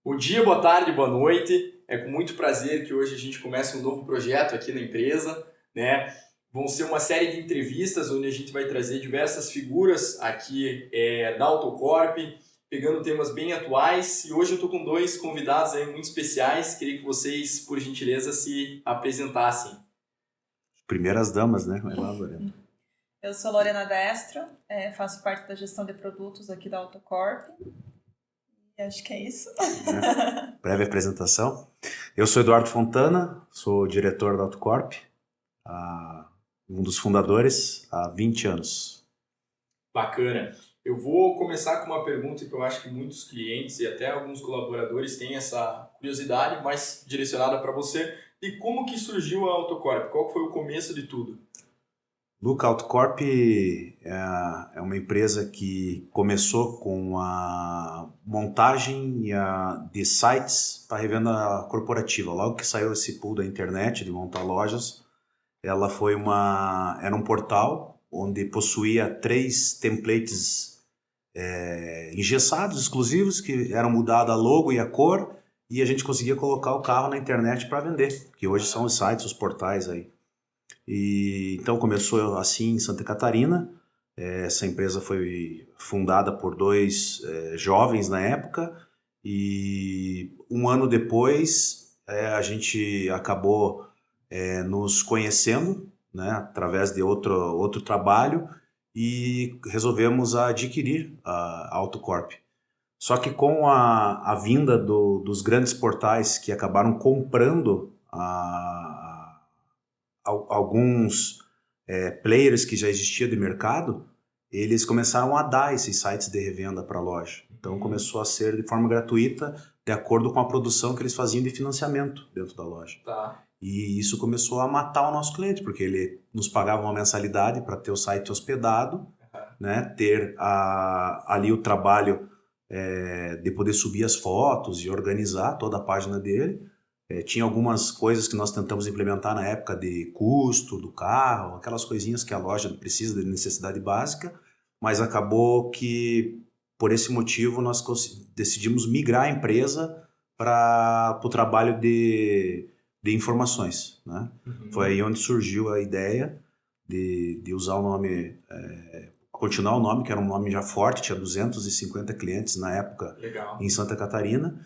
Bom dia, boa tarde, boa noite. É com muito prazer que hoje a gente começa um novo projeto aqui na empresa, né? Vão ser uma série de entrevistas onde a gente vai trazer diversas figuras aqui da Autocorp, pegando temas bem atuais. E hoje eu estou com dois convidados aí muito especiais. Queria que vocês, por gentileza, se apresentassem. Primeiras damas, né? Vai lá, Lorena. Eu sou Lorena Destro, faço parte da gestão de produtos aqui da Autocorp. E acho que é isso. Breve apresentação. Eu sou Eduardo Fontana, sou diretor da Autocorp, um dos fundadores há 20 anos. Bacana. Eu vou começar com uma pergunta que eu acho que muitos clientes e até alguns colaboradores têm essa curiosidade, mas direcionada para você. E como que surgiu a Autocorp? Qual foi o começo de tudo? Luca, a Autocorp é uma empresa que começou com a montagem de sites para revenda corporativa. Logo que saiu esse pool da internet de montar lojas, ela era um portal onde possuía 3 templates engessados, exclusivos, que eram mudados a logo e a cor, e a gente conseguia colocar o carro na internet para vender, que hoje são os sites, os portais aí. E então começou assim em Santa Catarina. Essa empresa foi fundada por 2 jovens na época, e um ano depois a gente acabou nos conhecendo, né, através de outro trabalho, e resolvemos adquirir a Autocorp. Só que com a vinda dos grandes portais que acabaram comprando alguns players que já existiam de mercado, eles começaram a dar esses sites de revenda para a loja. Então começou a ser de forma gratuita, de acordo com a produção que eles faziam de financiamento dentro da loja. Tá. E isso começou a matar o nosso cliente, porque ele nos pagava uma mensalidade para ter o site hospedado, né, ter ali o trabalho de poder subir as fotos e organizar toda a página dele. Tinha algumas coisas que nós tentamos implementar na época de custo do carro, aquelas coisinhas que a loja precisa de necessidade básica, mas acabou que, por esse motivo, nós decidimos migrar a empresa para o trabalho de informações, né? Foi aí onde surgiu a ideia de usar o nome, continuar o nome, que era um nome já forte, tinha 250 clientes na época. Legal. Em Santa Catarina.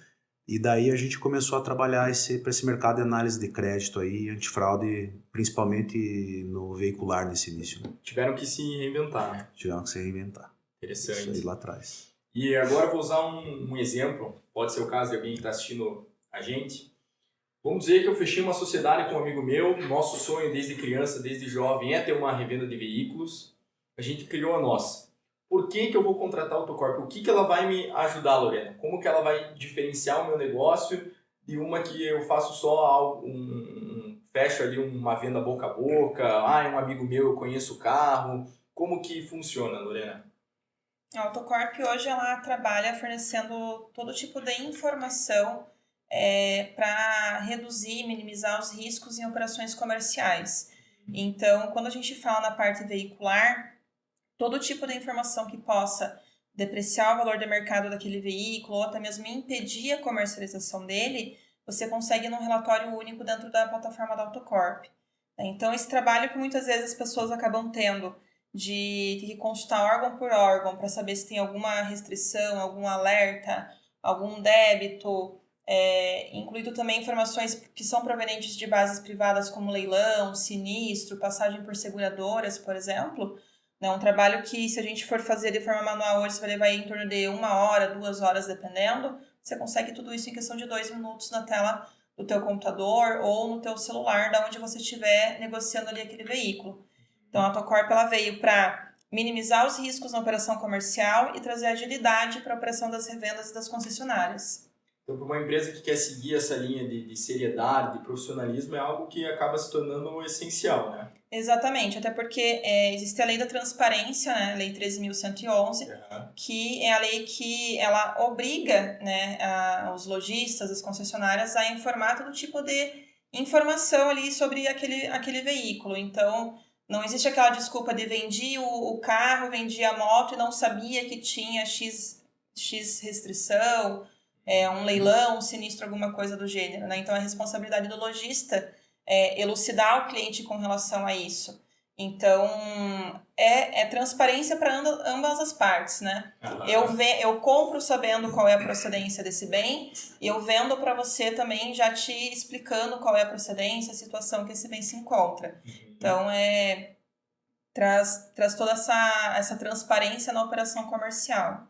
E daí a gente começou a trabalhar para esse mercado de análise de crédito aí, antifraude, principalmente no veicular nesse início. Né? Tiveram que se reinventar, né? Tiveram que se reinventar. Interessante. Isso aí lá atrás. E agora eu vou usar um exemplo, pode ser o caso de alguém que está assistindo a gente. Vamos dizer que eu fechei uma sociedade com um amigo meu, nosso sonho desde criança, desde jovem, é ter uma revenda de veículos. A gente criou a nossa. Por que eu vou contratar a Autocorp? O que ela vai me ajudar, Lorena? Como que ela vai diferenciar o meu negócio de uma que eu faço só fecho ali uma venda boca a boca, é um amigo meu, eu conheço o carro. Como que funciona, Lorena? A Autocorp hoje ela trabalha fornecendo todo tipo de informação para reduzir e minimizar os riscos em operações comerciais. Então, quando a gente fala na parte veicular, todo tipo de informação que possa depreciar o valor de mercado daquele veículo ou até mesmo impedir a comercialização dele, você consegue num relatório único dentro da plataforma da Autocorp. Então, esse trabalho que muitas vezes as pessoas acabam tendo de ter que consultar órgão por órgão para saber se tem alguma restrição, algum alerta, algum débito, incluído também informações que são provenientes de bases privadas como leilão, sinistro, passagem por seguradoras, por exemplo. É um trabalho que, se a gente for fazer de forma manual hoje, você vai levar em torno de 1 hora, 2 horas, dependendo. Você consegue tudo isso em questão de 2 minutos na tela do teu computador ou no teu celular, da onde você estiver negociando ali aquele veículo. Então, a Autocorp ela veio para minimizar os riscos na operação comercial e trazer agilidade para a operação das revendas e das concessionárias. Então, para uma empresa que quer seguir essa linha de seriedade, de profissionalismo, é algo que acaba se tornando essencial, né? Exatamente, até porque existe a lei da transparência, né, a lei 13.111, que é a lei que ela obriga, né, os lojistas, as concessionárias a informar todo tipo de informação ali sobre aquele veículo. Então, não existe aquela desculpa de vendi o carro, vendi a moto e não sabia que tinha X restrição, um leilão, um sinistro, alguma coisa do gênero, né? Então, a responsabilidade do lojista é elucidar o cliente com relação a isso. Então, é transparência para ambas as partes, né? Eu compro sabendo qual é a procedência desse bem e eu vendo para você também já te explicando qual é a procedência, a situação que esse bem se encontra. Então, traz toda essa transparência na operação comercial.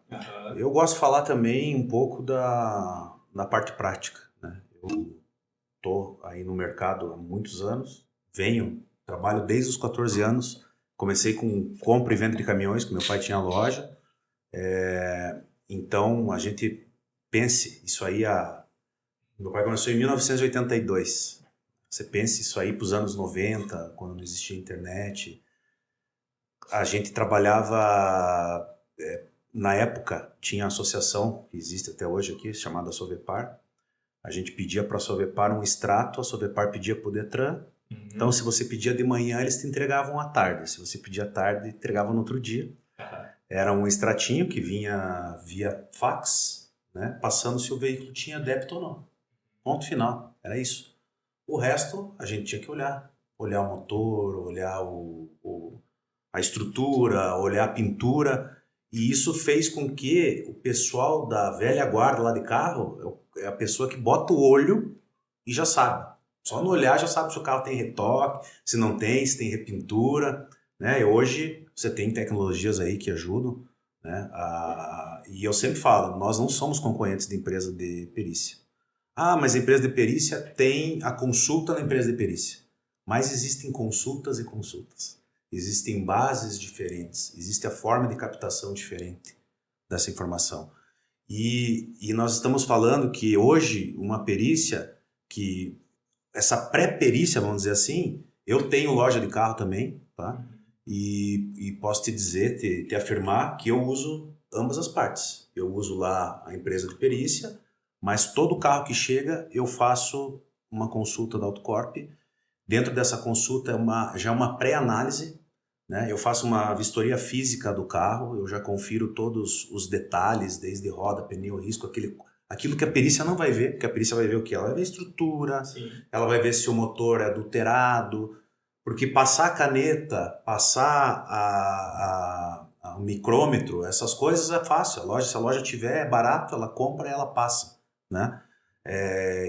Eu gosto de falar também um pouco da parte prática, né? Eu estou aí no mercado há muitos anos, trabalho desde os 14 anos, comecei com compra e venda de caminhões, que meu pai tinha loja, então a gente pense isso aí, meu pai começou em 1982, você pense isso aí para os anos 90, quando não existia internet, a gente trabalhava, na época tinha a associação, que existe até hoje aqui, chamada Sovepar, a gente pedia para a Sovepar um extrato, a Sovepar pedia para o Detran. Então, se você pedia de manhã, eles te entregavam à tarde. Se você pedia à tarde, entregavam no outro dia. Era um extratinho que vinha via fax, né, passando se o veículo tinha débito ou não. Ponto final. Era isso. O resto, a gente tinha que olhar. Olhar o motor, olhar a estrutura, olhar a pintura. E isso fez com que o pessoal da velha guarda lá de carro, é a pessoa que bota o olho e já sabe. Só no olhar já sabe se o carro tem retoque, se não tem, se tem repintura, né? E hoje você tem tecnologias aí que ajudam, né? E eu sempre falo, nós não somos concorrentes de empresa de perícia. Mas a empresa de perícia tem a consulta na empresa de perícia. Mas existem consultas e consultas. Existem bases diferentes, existe a forma de captação diferente dessa informação. E nós estamos falando que hoje uma perícia, essa pré-perícia, vamos dizer assim, eu tenho loja de carro também, tá? E posso te dizer, te afirmar que eu uso ambas as partes. Eu uso lá a empresa de perícia, mas todo carro que chega eu faço uma consulta da Autocorp. Dentro dessa consulta já é uma pré-análise, né? Eu faço uma vistoria física do carro, eu já confiro todos os detalhes, desde roda, pneu, risco, aquilo que a perícia não vai ver, porque a perícia vai ver o quê? Ela vai ver a estrutura, ela vai ver se o motor é adulterado, porque passar a caneta, passar o micrômetro, essas coisas é fácil. Se a loja tiver, é barato, ela compra e ela passa, né?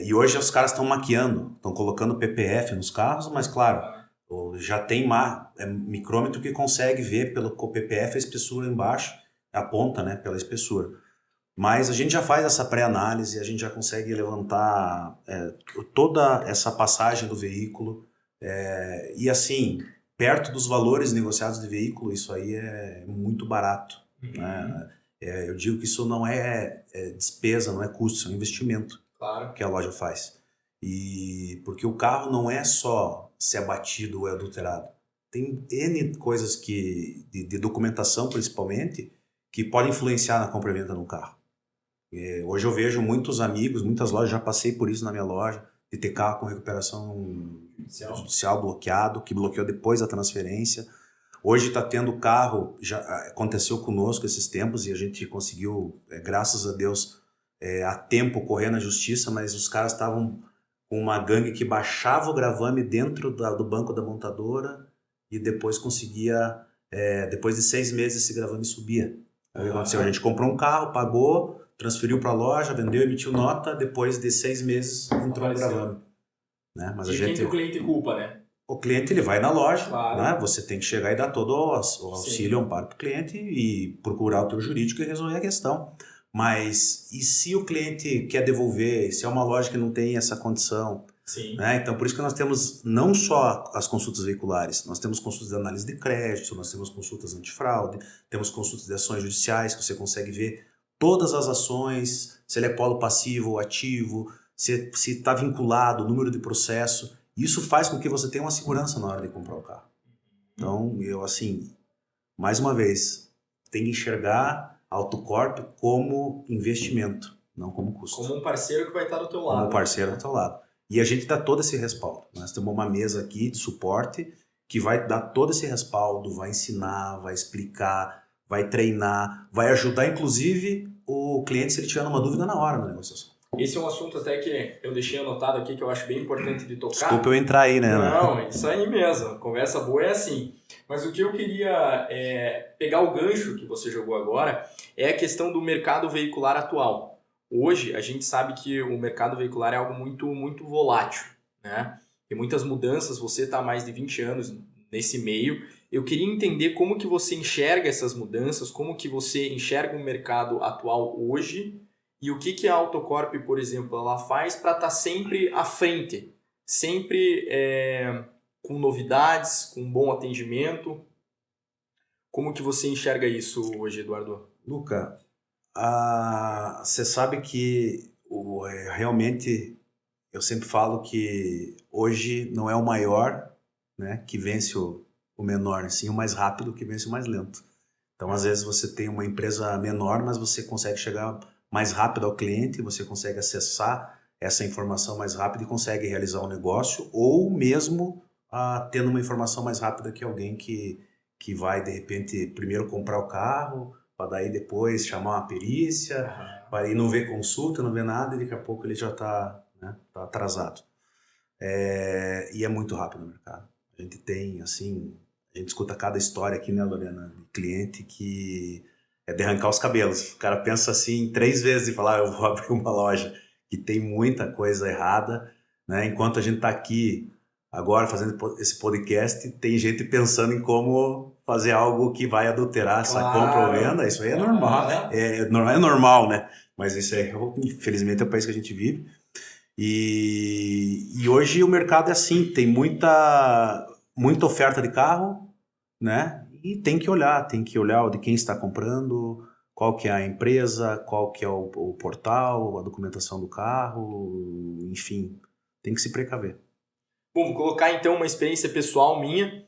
E hoje os caras estão maquiando, estão colocando PPF nos carros, mas claro, já tem micrômetro que consegue ver com o PPF a espessura embaixo, a ponta, né, pela espessura. Mas a gente já faz essa pré-análise, a gente já consegue levantar toda essa passagem do veículo, e assim, perto dos valores negociados de veículo, isso aí é muito barato, né? Eu digo que isso não é despesa, não é custo, é um investimento que a loja faz. E porque o carro não é só se é batido ou é adulterado. Tem N coisas de documentação, principalmente, que podem influenciar na compra e venda de um carro. Hoje eu vejo muitos amigos, muitas lojas, já passei por isso na minha loja, de ter carro com recuperação judicial bloqueado, que bloqueou depois da transferência. Hoje está tendo carro, já aconteceu conosco esses tempos e a gente conseguiu, graças a Deus, a tempo correr na justiça, mas os caras estavam com uma gangue que baixava o gravame dentro do banco da montadora e depois conseguia, depois de 6 meses esse gravame subia. Aí o que aconteceu? A gente comprou um carro, pagou, transferiu para a loja, vendeu, emitiu nota, depois de 6 meses entrou no gravame. Né? Mas quem que o cliente culpa, né? O cliente ele vai na loja, né? Você tem que chegar e dar todo o auxílio, amparo para o cliente e procurar o teu jurídico e resolver a questão. Mas e se o cliente quer devolver, se é uma loja que não tem essa condição? Né? Então, por isso que nós temos não só as consultas veiculares, nós temos consultas de análise de crédito, nós temos consultas antifraude, temos consultas de ações judiciais, que você consegue ver todas as ações, se ele é polo passivo ou ativo, se está vinculado, o número de processo. Isso faz com que você tenha uma segurança na hora de comprar o carro. Então, eu assim, mais uma vez, tem que enxergar a Autocorp como investimento, não como custo. Como um parceiro que vai estar do teu lado. Como um parceiro do teu lado. E a gente dá todo esse respaldo. Nós temos uma mesa aqui de suporte que vai dar todo esse respaldo, vai ensinar, vai explicar, vai treinar, vai ajudar inclusive o cliente se ele tiver uma dúvida na hora na negociação. Esse é um assunto até que eu deixei anotado aqui que eu acho bem importante de tocar. Desculpa eu entrar aí, né? Não, isso aí mesmo. Conversa boa é assim. Mas o que eu queria pegar o gancho que você jogou agora é a questão do mercado veicular atual. Hoje, a gente sabe que o mercado veicular é algo muito, muito volátil, né? Tem muitas mudanças, você está há mais de 20 anos nesse meio. Eu queria entender como que você enxerga essas mudanças, como que você enxerga o mercado atual hoje e o que a Autocorp, por exemplo, ela faz para estar sempre à frente, sempre com novidades, com bom atendimento. Como que você enxerga isso hoje, Eduardo? Luca, você sabe que realmente eu sempre falo que hoje não é o maior, né, que vence o menor, sim o mais rápido que vence o mais lento. Então, às vezes você tem uma empresa menor, mas você consegue chegar mais rápido ao cliente, você consegue acessar essa informação mais rápido e consegue realizar um negócio, ou mesmo tendo uma informação mais rápida que alguém que vai, de repente, primeiro comprar o carro, para daí depois chamar uma perícia, para ir não ver consulta, não ver nada, e daqui a pouco ele já está, né, tá atrasado. E é muito rápido o mercado. A gente tem, assim, a gente escuta cada história aqui, né, Lorena, de cliente que é de arrancar os cabelos. O cara pensa assim 3 vezes e falar, eu vou abrir uma loja, que tem muita coisa errada, né? Enquanto a gente está aqui agora fazendo esse podcast, tem gente pensando em como fazer algo que vai adulterar essa compra ou venda. Isso aí é normal, não é normal, né? Mas isso é, infelizmente, é o país que a gente vive. E hoje o mercado é assim, tem muita oferta de carro, né? E tem que olhar o de quem está comprando, qual que é a empresa, qual que é o portal, a documentação do carro, enfim, tem que se precaver. Bom, vou colocar então uma experiência pessoal minha,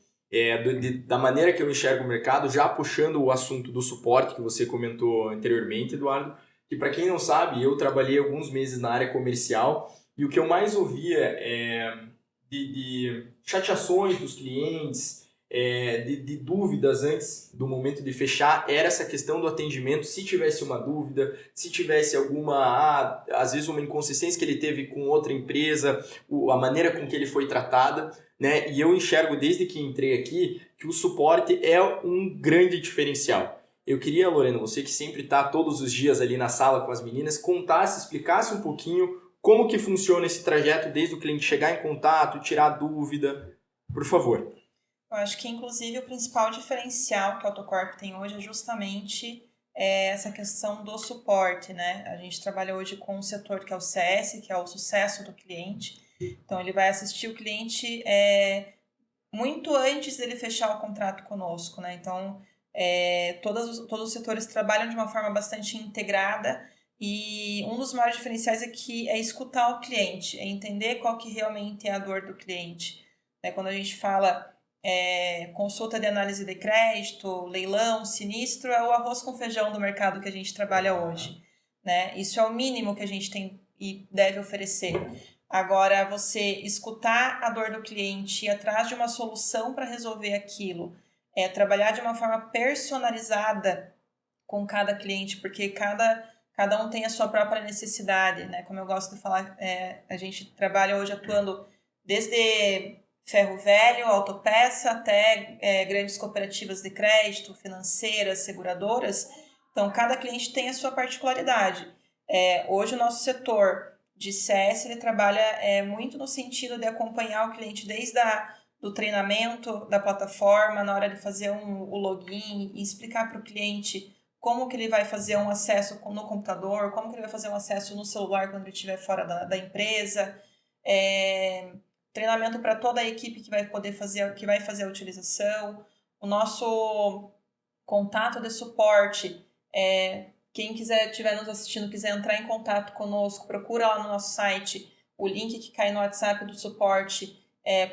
da maneira que eu enxergo o mercado, já puxando o assunto do suporte que você comentou anteriormente, Eduardo, que para quem não sabe, eu trabalhei alguns meses na área comercial e o que eu mais ouvia de chateações dos clientes, de dúvidas antes do momento de fechar, era essa questão do atendimento, se tivesse uma dúvida, se tivesse alguma, às vezes uma inconsistência que ele teve com outra empresa, a maneira com que ele foi tratada, né? E eu enxergo desde que entrei aqui que o suporte é um grande diferencial. Eu queria, Lorena, você que sempre está todos os dias ali na sala com as meninas, contasse, explicasse um pouquinho como que funciona esse trajeto desde o cliente chegar em contato, tirar dúvida, por favor. Eu acho que, inclusive, o principal diferencial que a Autocorp tem hoje é justamente essa questão do suporte, né? A gente trabalha hoje com um setor que é o CS, que é o sucesso do cliente. Então, ele vai assistir o cliente muito antes dele fechar o contrato conosco, né? Então, todos os setores trabalham de uma forma bastante integrada e um dos maiores diferenciais é escutar o cliente, é entender qual que realmente é a dor do cliente. Quando a gente fala consulta de análise de crédito, leilão, sinistro, é o arroz com feijão do mercado que a gente trabalha hoje, né? Isso é o mínimo que a gente tem e deve oferecer. Agora, você escutar a dor do cliente e ir atrás de uma solução para resolver aquilo, trabalhar de uma forma personalizada com cada cliente, porque cada um tem a sua própria necessidade, né? Como eu gosto de falar, a gente trabalha hoje atuando desde ferro velho, autopeça, até grandes cooperativas de crédito, financeiras, seguradoras. Então, cada cliente tem a sua particularidade. Hoje, o nosso setor de CS, ele trabalha muito no sentido de acompanhar o cliente desde do treinamento da plataforma, na hora de fazer o login, e explicar para o cliente como que ele vai fazer um acesso no computador, como que ele vai fazer um acesso no celular quando ele estiver fora da empresa, treinamento para toda a equipe que vai fazer a utilização, o nosso contato de suporte, quem estiver nos assistindo, quiser entrar em contato conosco, procura lá no nosso site o link que cai no WhatsApp do suporte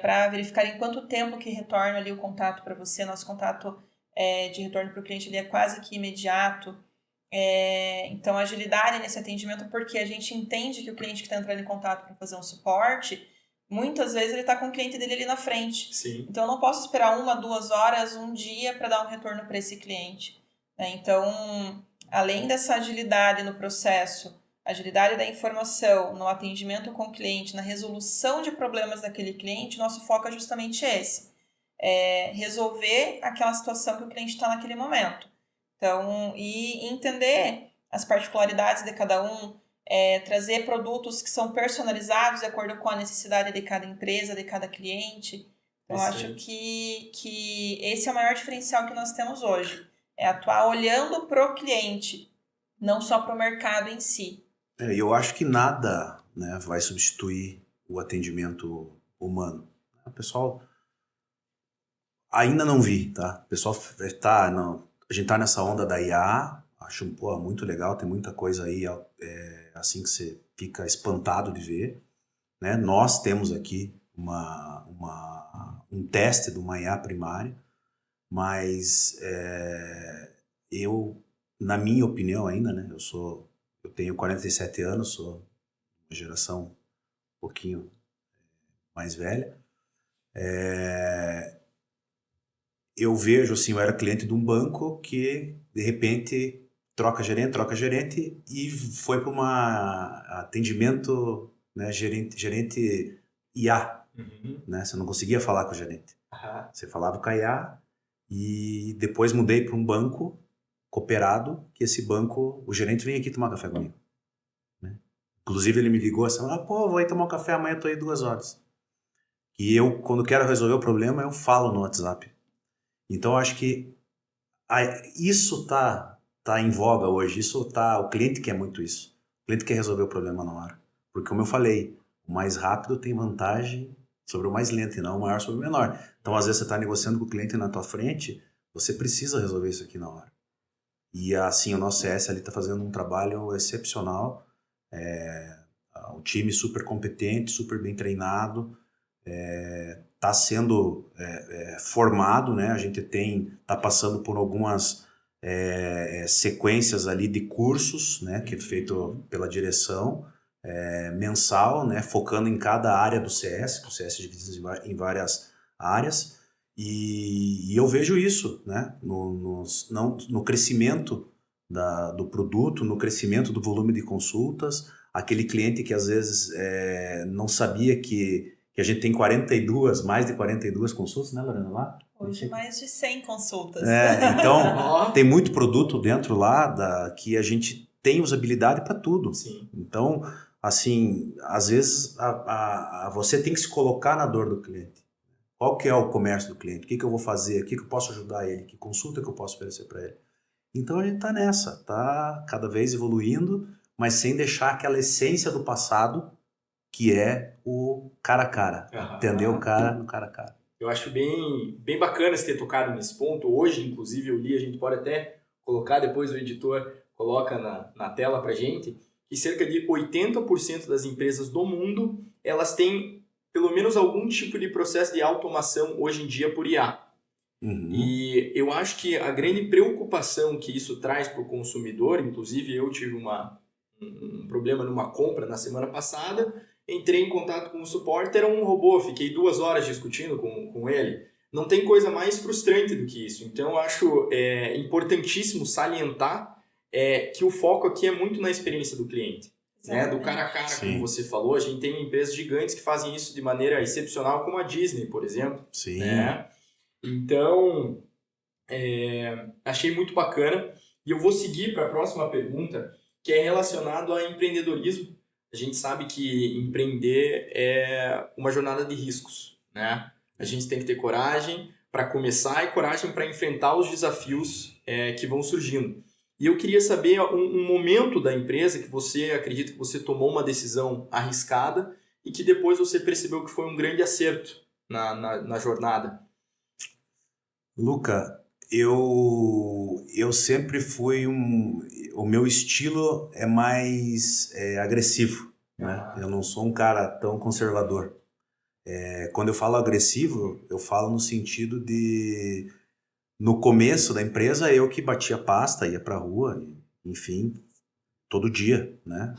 para verificar em quanto tempo que retorna ali o contato para você. Nosso contato de retorno para o cliente é quase que imediato. Então, agilidade nesse atendimento, porque a gente entende que o cliente que está entrando em contato para fazer um suporte, muitas vezes ele está com o cliente dele ali na frente. Sim. Então, eu não posso esperar 1, 2 horas, um dia para dar um retorno para esse cliente. Então, além dessa agilidade no processo, agilidade da informação, no atendimento com o cliente, na resolução de problemas daquele cliente, nosso foco é justamente esse. É resolver aquela situação que o cliente está naquele momento. Então, e entender as particularidades de cada um, trazer produtos que são personalizados de acordo com a necessidade de cada empresa, de cada cliente. Então, eu acho que esse é o maior diferencial que nós temos hoje. É atuar olhando para o cliente, não só para o mercado em si. Eu acho que nada, né, vai substituir o atendimento humano. O pessoal ainda não vi, tá? O pessoal a gente tá nessa onda da IA, acho muito legal, tem muita coisa aí assim que você fica espantado de ver, né? Nós temos aqui um teste de uma IA primária, mas na minha opinião ainda, né? Eu tenho 47 anos, sou uma geração um pouquinho mais velha. Eu vejo assim, eu era cliente de um banco que de repente troca gerente e foi para um atendimento, né, gerente IA, né? Você não conseguia falar com o gerente. Você falava com a IA e depois mudei para um banco cooperado, que esse banco, o gerente vem aqui tomar café comigo, né? Inclusive ele me ligou assim, vou aí tomar um café amanhã, tô aí 2 horas. E eu, quando quero resolver o problema, eu falo no WhatsApp. Então, eu acho que isso tá em voga hoje. O cliente quer muito isso. O cliente quer resolver o problema na hora. Porque, como eu falei, o mais rápido tem vantagem sobre o mais lento e não o maior sobre o menor. Então, às vezes, você está negociando com o cliente na tua frente, você precisa resolver isso aqui na hora. E, assim, o nosso CS ali está fazendo um trabalho excepcional. O time super competente, super bem treinado. Está sendo formado, né? A gente está passando por algumas sequências ali de cursos, né? Que é feito pela direção mensal, né? Focando em cada área do CS, que o CS é dividido em várias áreas, e eu vejo isso, né? No crescimento do produto, no crescimento do volume de consultas, aquele cliente que às vezes não sabia que a gente tem mais de 42 consultas, né, Lorena, lá? Hoje mais de 100 consultas. Então, tem muito produto dentro lá que a gente tem usabilidade para tudo. Sim. Então, assim, às vezes você tem que se colocar na dor do cliente. Qual que é o comércio do cliente? O que eu vou fazer? O que eu posso ajudar ele? Que consulta que eu posso oferecer para ele? Então, a gente está nessa, está cada vez evoluindo, mas sem deixar aquela essência do passado, que é o cara a cara, entender o cara no cara a cara. Eu acho bem bacana você ter tocado nesse ponto. Hoje, inclusive, eu li, a gente pode até colocar, depois o editor coloca na tela pra gente, que cerca de 80% das empresas do mundo, elas têm pelo menos algum tipo de processo de automação hoje em dia por IA. E eu acho que a grande preocupação que isso traz para o consumidor, inclusive eu tive um problema numa compra na semana passada, entrei em contato com o suporte, era um robô, fiquei 2 horas discutindo com ele. Não tem coisa mais frustrante do que isso. Então, eu acho importantíssimo salientar que o foco aqui é muito na experiência do cliente. Né? Do cara a cara, Sim. como você falou. A gente tem empresas gigantes que fazem isso de maneira excepcional, como a Disney, por exemplo. Sim. Né? Então, achei muito bacana. E eu vou seguir para a próxima pergunta, que é relacionado a empreendedorismo. A gente sabe que empreender é uma jornada de riscos, né? A gente tem que ter coragem para começar e coragem para enfrentar os desafios que vão surgindo. E eu queria saber um momento da empresa que você acredita que você tomou uma decisão arriscada e que depois você percebeu que foi um grande acerto na jornada. Luca, eu sempre fui o meu estilo é mais agressivo, né? Eu não sou um cara tão conservador. Quando eu falo agressivo, eu falo no sentido de, no começo da empresa, eu que batia pasta, ia pra rua, enfim, todo dia, né?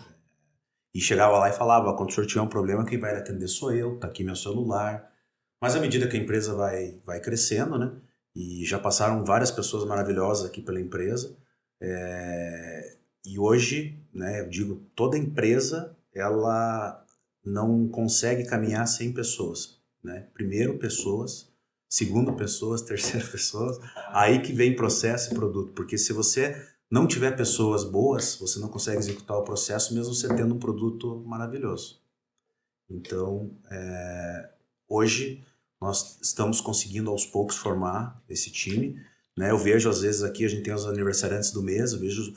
E chegava lá e falava, quando o senhor tiver um problema, quem vai atender sou eu, tá aqui meu celular. Mas à medida que a empresa vai crescendo, né? E já passaram várias pessoas maravilhosas aqui pela empresa, E hoje, né, eu digo, toda empresa, ela não consegue caminhar sem pessoas, né? Primeiro pessoas, segundo pessoas, terceiro pessoas, aí que vem processo e produto, porque se você não tiver pessoas boas, você não consegue executar o processo mesmo você tendo um produto maravilhoso. Então, hoje nós estamos conseguindo aos poucos formar esse time, né? Eu vejo às vezes aqui, a gente tem os aniversariantes do mês, eu vejo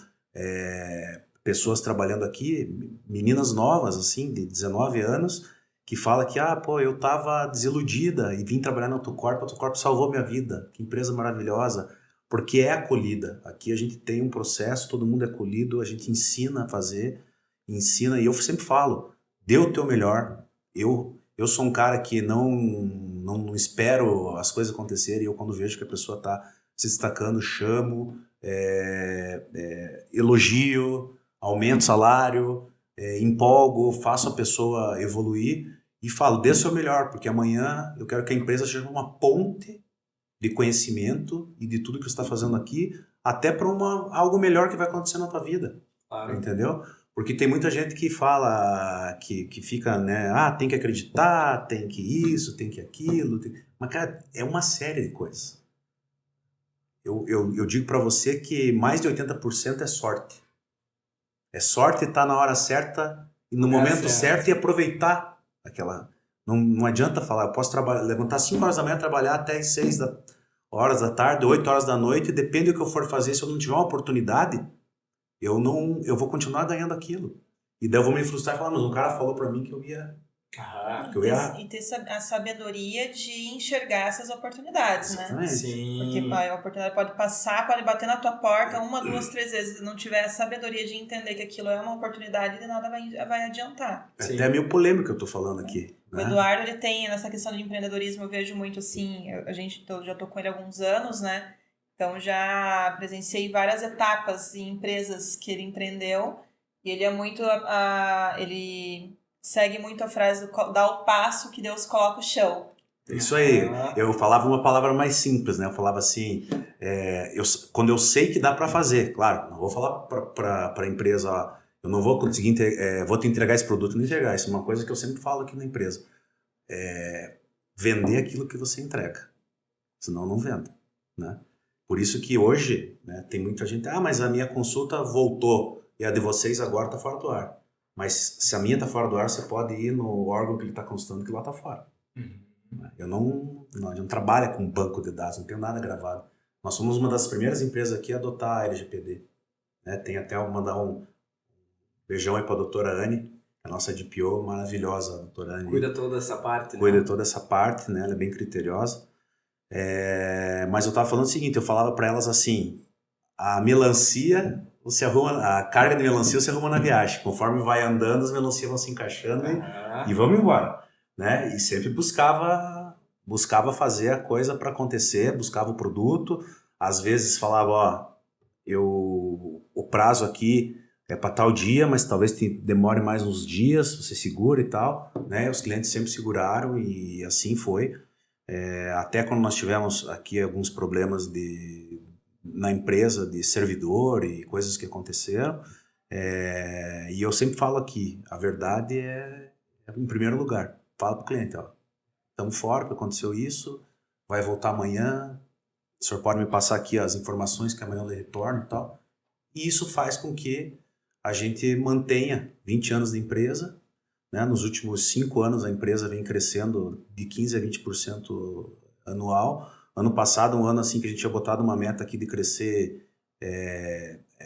pessoas trabalhando aqui, meninas novas, assim, de 19 anos, que fala que, pô, eu tava desiludida e vim trabalhar na Autocorp salvou minha vida, que empresa maravilhosa, porque é acolhida. Aqui a gente tem um processo, todo mundo é acolhido, a gente ensina a fazer, ensina, e eu sempre falo, dê o teu melhor. Eu sou um cara que não espero as coisas acontecerem, eu quando vejo que a pessoa tá se destacando, chamo, elogio, aumento o salário, empolgo, faço a pessoa evoluir e falo, dê o seu melhor, porque amanhã eu quero que a empresa seja uma ponte de conhecimento e de tudo que você está fazendo aqui, até para algo melhor que vai acontecer na tua vida. Claro. Entendeu? Porque tem muita gente que fala, que fica, né, tem que acreditar, tem que isso, tem que aquilo, mas, cara, é uma série de coisas. Eu digo para você que mais de 80% é sorte. É sorte estar na hora certa e no momento certo e aproveitar aquela... Não adianta falar, eu posso levantar 5 horas da manhã, trabalhar até as 6 horas da tarde, 8 horas da noite, depende do que eu for fazer, se eu não tiver uma oportunidade, eu vou continuar ganhando aquilo. E daí eu vou me frustrar e falar, mas um cara falou para mim que eu ia... E ter a sabedoria de enxergar essas oportunidades, exatamente, né? Sim. Porque a oportunidade pode passar, pode bater na tua porta 1, 2, 3 vezes. Se não tiver a sabedoria de entender que aquilo é uma oportunidade, de nada vai adiantar. É até meio polêmico que eu tô falando aqui. O Eduardo, ele tem, nessa questão de empreendedorismo, eu vejo muito assim, já tô com ele há alguns anos, né? Então já presenciei várias etapas em empresas que ele empreendeu. E ele é muito... ele segue muito a frase do dá o passo que Deus coloca o chão. Isso aí. Eu falava uma palavra mais simples, né? Eu falava assim, quando eu sei que dá para fazer, claro, não vou falar para a empresa, eu não vou conseguir, vou te entregar esse produto, não entregar. Isso é uma coisa que eu sempre falo aqui na empresa. Vender aquilo que você entrega. Senão não venda, né? Por isso que hoje, né, tem muita gente, mas a minha consulta voltou e a de vocês agora está fora do ar. Mas se a minha está fora do ar, você pode ir no órgão que ele está consultando que lá está fora. Eu não trabalho com banco de dados, não tenho nada gravado. Nós somos uma das primeiras empresas aqui a adotar a LGPD. Né? Tem até mandar um beijão aí para a doutora Anne, a nossa DPO maravilhosa, a doutora Anne. Cuida toda essa parte. Cuida toda essa parte, né? Ela é bem criteriosa. Mas eu estava falando o seguinte, eu falava para elas assim, a melancia... a carga de melancia você arruma na viagem. Conforme vai andando, as melancias vão se encaixando e vamos embora. Né? E sempre buscava fazer a coisa para acontecer, buscava o produto. Às vezes falava, o prazo aqui é para tal dia, mas talvez demore mais uns dias, você segura e tal. Né? Os clientes sempre seguraram e assim foi. Até quando nós tivemos aqui alguns problemas na empresa de servidor e coisas que aconteceram, e eu sempre falo aqui, a verdade é em primeiro lugar. Fala pro cliente, estamos fora, que aconteceu isso, vai voltar amanhã, o senhor pode me passar aqui as informações que amanhã eu lhe retorno e tal. E isso faz com que a gente mantenha 20 anos de empresa, né? Nos últimos 5 anos a empresa vem crescendo de 15% a 20% anual. Ano passado, um ano assim que a gente tinha botado uma meta aqui de crescer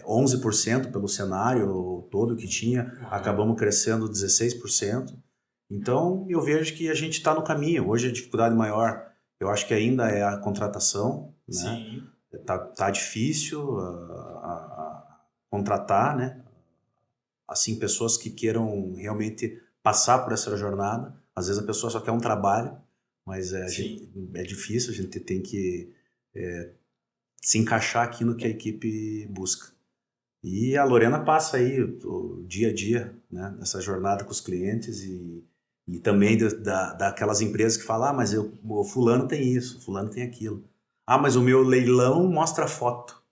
11% pelo cenário todo que tinha, acabamos crescendo 16%. Então, eu vejo que a gente está no caminho. Hoje a dificuldade maior, eu acho que ainda é a contratação. Né? Sim. Tá difícil a contratar, né? Assim, pessoas que queiram realmente passar por essa jornada. Às vezes a pessoa só quer um trabalho, mas é difícil, a gente tem que se encaixar aqui no que a equipe busca. E a Lorena passa aí o dia a dia, né, nessa jornada com os clientes e também daquelas empresas que falam, mas o fulano tem isso, o fulano tem aquilo. Mas o meu leilão mostra foto.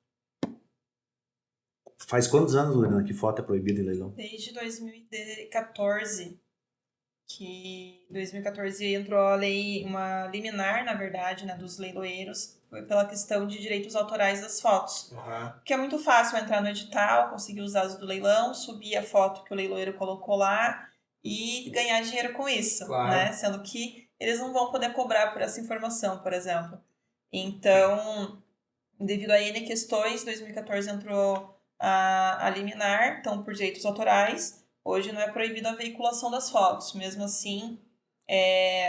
Faz quantos anos, Lorena, que foto é proibida em leilão? Desde 2014, que 2014 entrou a lei, uma liminar, na verdade, né, dos leiloeiros, foi pela questão de direitos autorais das fotos. Uhum. Porque é muito fácil entrar no edital, conseguir os dados do leilão, subir a foto que o leiloeiro colocou lá e ganhar dinheiro com isso, Claro. né? Sendo que eles não vão poder cobrar por essa informação, por exemplo. Então, devido a N questões, 2014 entrou a liminar, então por direitos autorais, hoje não é proibida a veiculação das fotos. Mesmo assim,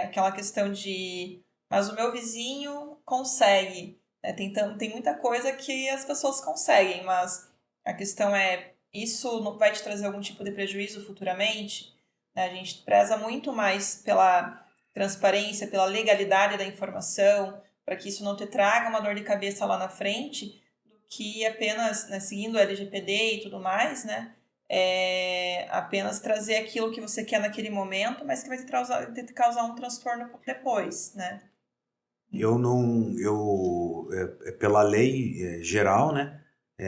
aquela questão de mas o meu vizinho consegue. Né? Tem muita coisa que as pessoas conseguem, mas a questão é, isso não vai te trazer algum tipo de prejuízo futuramente? Né? A gente preza muito mais pela transparência, pela legalidade da informação, para que isso não te traga uma dor de cabeça lá na frente, do que apenas, né, seguindo o LGPD e tudo mais, né? Apenas trazer aquilo que você quer naquele momento, mas que vai te causar um transtorno depois, né? Pela lei geral, né?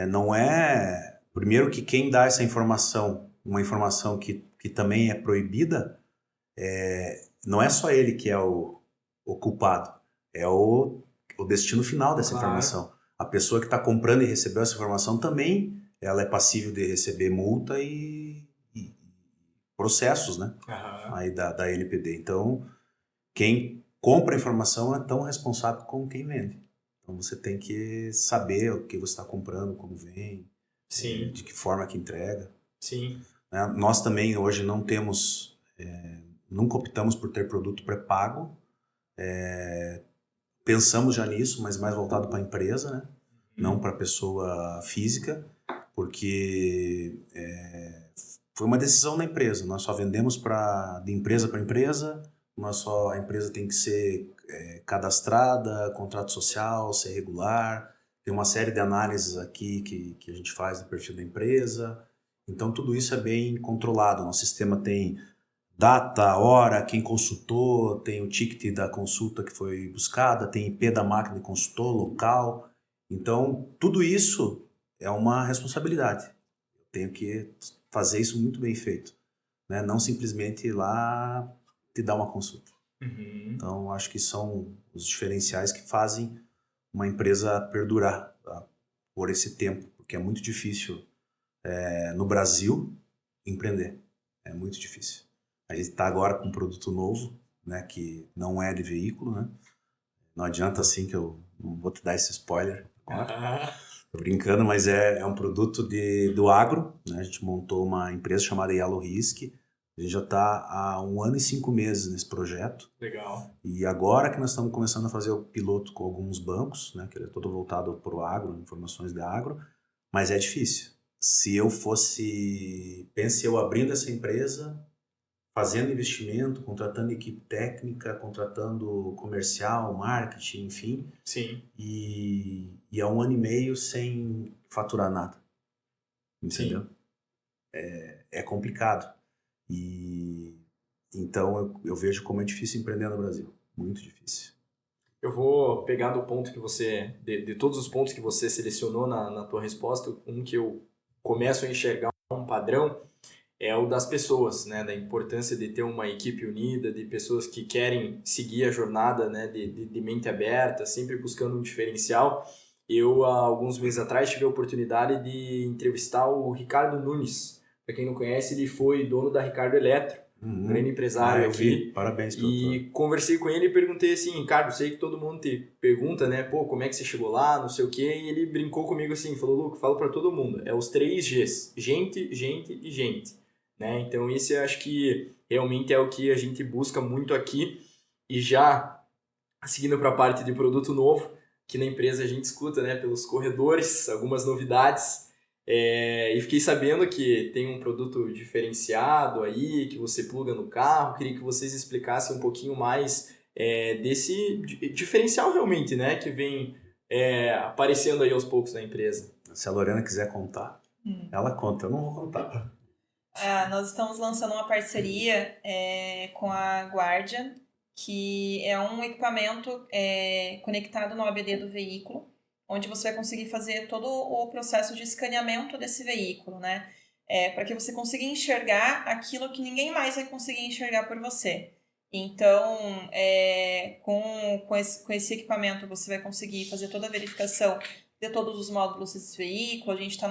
Não é. Primeiro que quem dá essa informação, uma informação que também é proibida, não é só ele que é o culpado, é o destino final dessa Claro. informação. A pessoa que está comprando e recebeu essa informação também, ela é passível de receber multa e processos, né? Uhum. Aí da NPD. Então, quem compra a informação é tão responsável como quem vende. Então, você tem que saber o que você está comprando, como vem, Sim. de que forma que entrega. Sim. Né? Nós também hoje não temos, nunca optamos por ter produto pré-pago. Pensamos já nisso, mas mais voltado para a empresa, né? Não para a pessoa física, porque foi uma decisão da empresa. Nós só vendemos de empresa para empresa, a empresa tem que ser cadastrada, contrato social, ser regular, tem uma série de análises aqui que a gente faz do perfil da empresa. Então, tudo isso é bem controlado. Nosso sistema tem data, hora, quem consultou, tem o ticket da consulta que foi buscada, tem IP da máquina que consultou, local. Então, tudo isso é uma responsabilidade. Eu tenho que fazer isso muito bem feito, né? Não simplesmente ir lá te dar uma consulta. Uhum. Então, acho que são os diferenciais que fazem uma empresa perdurar, tá? Por esse tempo, porque é muito difícil no Brasil empreender. É muito difícil. A gente está agora com um produto novo, né, que não é de veículo, né? Não adianta assim que eu não vou te dar esse spoiler agora. Tô brincando, mas é um produto do agro, né? A gente montou uma empresa chamada Yellow Risk. A gente já está há 1 ano e 5 meses nesse projeto. Legal. E agora que nós estamos começando a fazer o piloto com alguns bancos, né, que ele é todo voltado para o agro, informações de agro, mas é difícil. Se eu abrindo essa empresa, fazendo investimento, contratando equipe técnica, contratando comercial, marketing, enfim. Sim. E há 1 ano e meio sem faturar nada. Entendeu? Sim. É complicado. E então eu vejo como é difícil empreender no Brasil. Muito difícil. Eu vou pegar do ponto que você, de todos os pontos que você selecionou na tua resposta, um que eu começo a enxergar um padrão é o das pessoas, né? Da importância de ter uma equipe unida, de pessoas que querem seguir a jornada, né? De mente aberta, sempre buscando um diferencial. Eu, há alguns meses atrás, tive a oportunidade de entrevistar o Ricardo Nunes. Para quem não conhece, ele foi dono da Ricardo Eletro, um grande empresário eu aqui. vi. Parabéns, E conversei com ele e perguntei assim, Ricardo, sei que todo mundo te pergunta, né? Pô, como é que você chegou lá, não sei o quê. E ele brincou comigo assim, falou, Luca, fala para todo mundo. É os 3 Gs. Gente, gente e gente. Né? Então, isso eu acho que realmente é o que a gente busca muito aqui. E já seguindo para a parte de produto novo, que na empresa a gente escuta, né, pelos corredores, algumas novidades. E fiquei sabendo que tem um produto diferenciado aí, que você pluga no carro. Queria que vocês explicassem um pouquinho mais desse diferencial realmente, né, que vem aparecendo aí aos poucos na empresa. Se a Lorena quiser contar, ela conta. Eu não vou contar. Nós estamos lançando uma parceria com a Guardian, que é um equipamento conectado no OBD do veículo, onde você vai conseguir fazer todo o processo de escaneamento desse veículo, né? Para que você consiga enxergar aquilo que ninguém mais vai conseguir enxergar por você. Então, com esse equipamento, você vai conseguir fazer toda a verificação de todos os módulos desse veículo. A gente está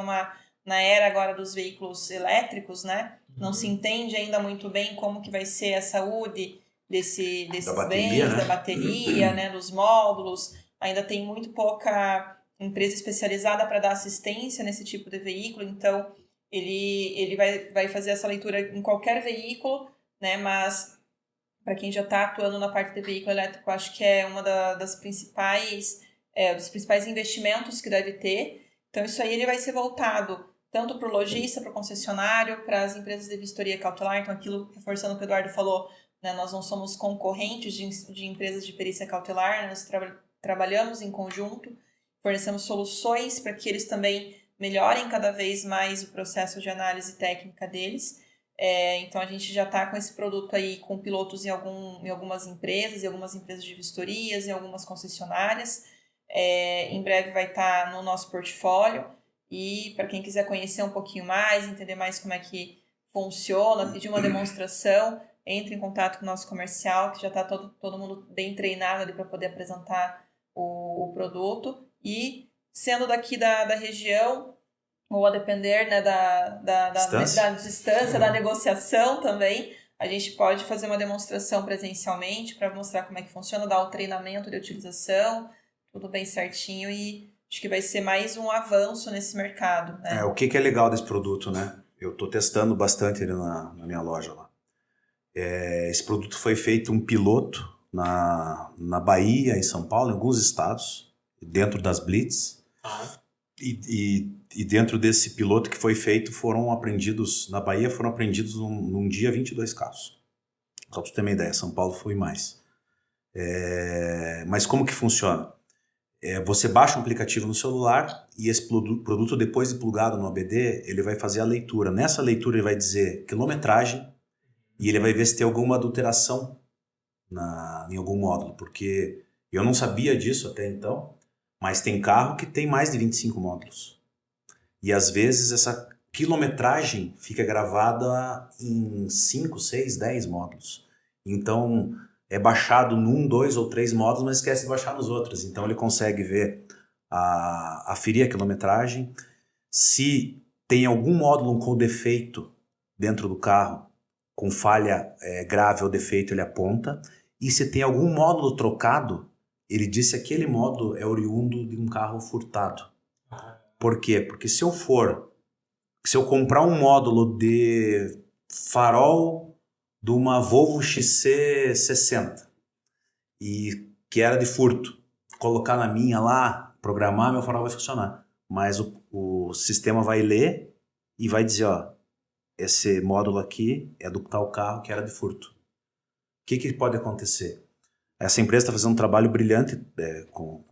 na era agora dos veículos elétricos, né? Não se entende ainda muito bem como que vai ser a saúde desses bens, da bateria, né? Dos módulos. Ainda tem muito pouca empresa especializada para dar assistência nesse tipo de veículo, então ele vai fazer essa leitura em qualquer veículo, né? Mas para quem já está atuando na parte de veículo elétrico, acho que é uma dos principais investimentos que deve ter. Então, isso aí ele vai ser voltado tanto para o lojista, para o concessionário, para as empresas de vistoria cautelar. Então, aquilo, reforçando o que o Eduardo falou, né, nós não somos concorrentes de empresas de perícia cautelar, né, nós trabalhamos em conjunto, fornecemos soluções para que eles também melhorem cada vez mais o processo de análise técnica deles. Então, a gente já está com esse produto aí com pilotos em algumas empresas de vistorias, em algumas concessionárias. Em breve vai estar no nosso portfólio. E para quem quiser conhecer um pouquinho mais, entender mais como é que funciona, pedir uma demonstração, entre em contato com o nosso comercial, que já está todo mundo bem treinado ali para poder apresentar o produto. E sendo daqui da região, ou a depender, né, da distância, da negociação também, a gente pode fazer uma demonstração presencialmente para mostrar como é que funciona, dar o treinamento de utilização, tudo bem certinho, e acho que vai ser mais um avanço nesse mercado, né? O que é legal desse produto, né? Eu estou testando bastante ele na minha loja lá. Esse produto foi feito um piloto na Bahia, em São Paulo, em alguns estados, dentro das Blitz. E dentro desse piloto que foi feito, na Bahia foram apreendidos num dia 22 carros. Só para você ter uma ideia, São Paulo foi mais. Mas como que funciona? Você baixa um aplicativo no celular e esse produto, depois de plugado no OBD, ele vai fazer a leitura. Nessa leitura ele vai dizer quilometragem e ele vai ver se tem alguma adulteração em algum módulo, porque eu não sabia disso até então, mas tem carro que tem mais de 25 módulos. E às vezes essa quilometragem fica gravada em 5, 6, 10 módulos. Então é baixado num, 2 ou 3 módulos, mas esquece de baixar nos outros. Então ele consegue ver, aferir a quilometragem. Se tem algum módulo com defeito dentro do carro, com falha grave ou defeito, ele aponta. E se tem algum módulo trocado, ele diz se aquele módulo é oriundo de um carro furtado. Por quê? Porque se eu comprar um módulo de farol de uma Volvo XC60 e que era de furto, colocar na minha lá, programar, meu farol vai funcionar. Mas o sistema vai ler e vai dizer, ó, esse módulo aqui é do tal carro que era de furto. O que pode acontecer? Essa empresa está fazendo um trabalho brilhante com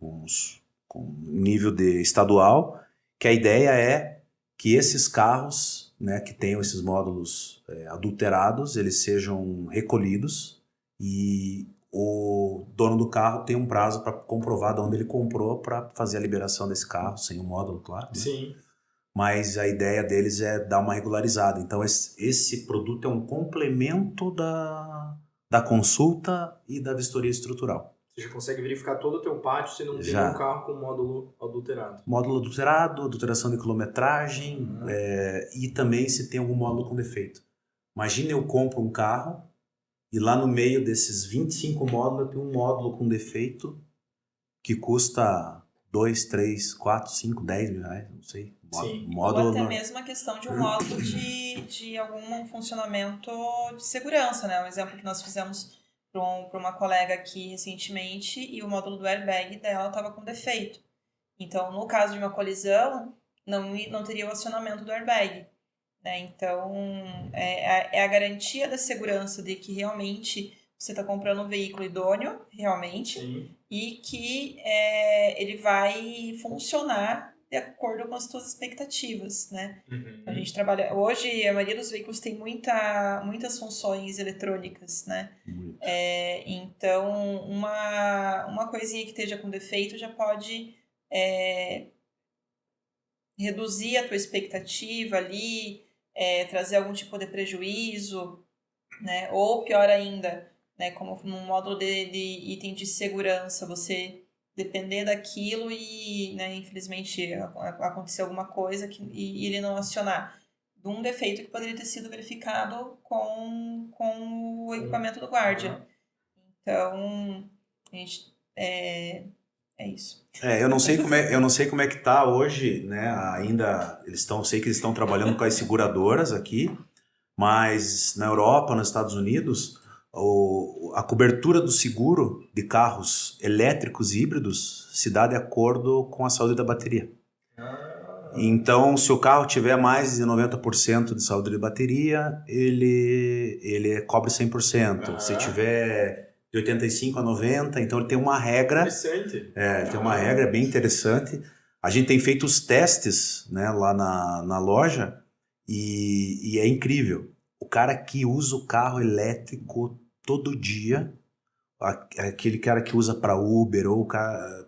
nível de estadual, que a ideia é que esses carros, né, que tenham esses módulos adulterados, eles sejam recolhidos e o dono do carro tem um prazo para comprovar de onde ele comprou para fazer a liberação desse carro, sem o módulo, claro. Né? Sim. Mas a ideia deles é dar uma regularizada. Então esse produto é um complemento da consulta e da vistoria estrutural. Você já consegue verificar todo o teu pátio se não tem um carro com módulo adulterado. Módulo adulterado, adulteração de quilometragem e também se tem algum módulo com defeito. Imagina eu compro um carro e lá no meio desses 25 módulos eu tenho um módulo com defeito que custa 2, 3, 4, 5, 10 mil reais, não sei. Módulo ou até mesmo a questão de um módulo de algum funcionamento de segurança, né? Um exemplo que nós fizemos para uma colega aqui recentemente e o módulo do airbag dela estava com defeito. Então, no caso de uma colisão, não teria o acionamento do airbag. Né? Então, é a garantia da segurança de que realmente você está comprando um veículo idôneo, realmente, Sim. E que ele vai funcionar de acordo com as suas expectativas, né? Uhum. A gente trabalha... Hoje, a maioria dos veículos tem muitas funções eletrônicas, né? Então, uma coisinha que esteja com defeito já pode reduzir a tua expectativa ali, trazer algum tipo de prejuízo, né? Ou pior ainda, né, como num módulo de item de segurança, você depender daquilo e, né, infelizmente acontecer alguma coisa e ele não acionar de um defeito que poderia ter sido verificado com o equipamento do guarda. Então, a gente, é isso. Eu não sei como é que tá hoje, né? Ainda sei que eles estão trabalhando com as seguradoras aqui, mas na Europa, nos Estados Unidos, a cobertura do seguro de carros elétricos e híbridos se dá de acordo com a saúde da bateria. Então, se o carro tiver mais de 90% de saúde de bateria, ele cobre 100%. Se tiver de 85 a 90, então ele tem uma regra. Interessante. Tem uma regra bem interessante. A gente tem feito os testes, né, lá na loja e é incrível. O cara que usa o carro elétrico todo dia, aquele cara que usa para Uber ou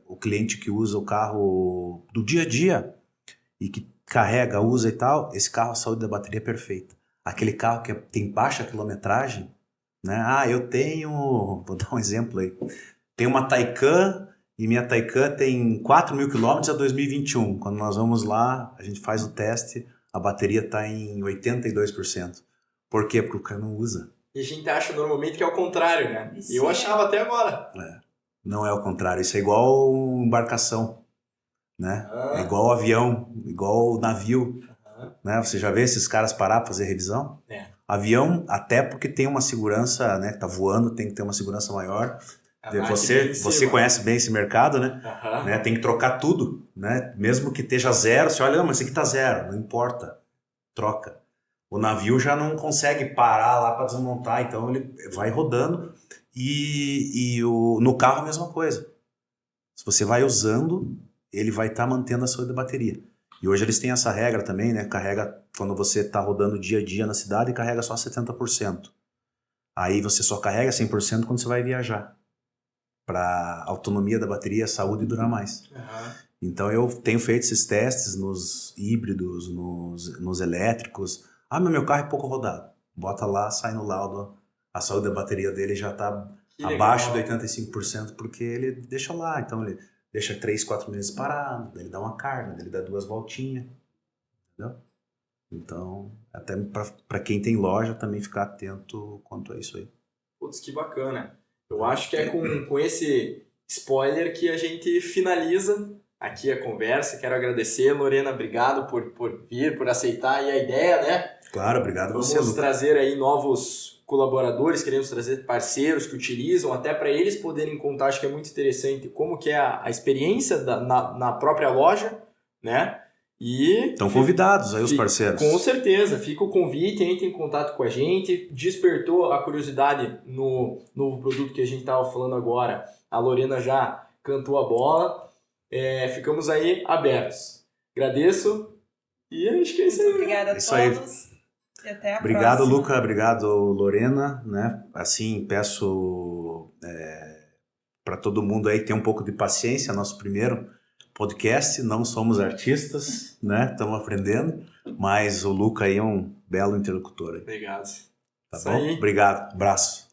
o cliente que usa o carro do dia a dia e que carrega, usa e tal, esse carro, a saúde da bateria é perfeita. Aquele carro que tem baixa quilometragem, né? Vou dar um exemplo aí. Tenho uma Taycan e minha Taycan tem 4.000 km a 2021. Quando nós vamos lá, a gente faz o teste, a bateria está em 82%. Por quê? Porque o cara não usa. E a gente acha normalmente que é o contrário, né? E eu achava até agora. Não é o contrário. Isso é igual embarcação, né? É igual avião, igual navio. Né? Você já vê esses caras parar para fazer revisão? Avião, até porque tem uma segurança, né? Que tá voando, tem que ter uma segurança maior. Você conhece bem esse mercado, né? Né? Tem que trocar tudo, né? Mesmo que esteja zero, você olha, não, mas isso aqui tá zero, não importa. Troca. O navio já não consegue parar lá para desmontar, então ele vai rodando. No carro a mesma coisa. Se você vai usando, ele vai estar mantendo a saúde da bateria. E hoje eles têm essa regra também, né? Carrega, quando você está rodando dia a dia na cidade, carrega só 70%. Aí você só carrega 100% quando você vai viajar. Para a autonomia da bateria, a saúde durar mais. Então eu tenho feito esses testes nos híbridos, nos elétricos. Mas meu carro é pouco rodado. Bota lá, sai no laudo, a saúde da bateria dele já está abaixo de 85%, porque ele deixa lá. Então ele deixa 3, 4 meses parado, daí ele dá uma carga, daí ele dá 2 voltinhas. Entendeu? Então, até para quem tem loja também ficar atento quanto a isso aí. Putz, que bacana. Eu acho que é com esse spoiler que a gente finaliza aqui a conversa. Quero agradecer, Lorena, obrigado por vir, por aceitar aí a ideia, né? Claro, obrigado a você, Vamos Lucas. trazer aí novos colaboradores, queremos trazer parceiros que utilizam, até para eles poderem contar, acho que é muito interessante como que é a experiência na própria loja, né? E estão convidados aí os parceiros. Com certeza, fica o convite, entre em contato com a gente, despertou a curiosidade no novo produto que a gente estava falando agora, a Lorena já cantou a bola, ficamos aí abertos. Agradeço e acho que é isso aí. Obrigada a todos. E até a obrigado, próxima. Luca. Obrigado, Lorena. Né? Assim, peço para todo mundo aí ter um pouco de paciência. Nosso primeiro podcast, não somos artistas, né? Estamos aprendendo, mas o Luca aí é um belo interlocutor. Obrigado. Tá bom? Obrigado. Abraço.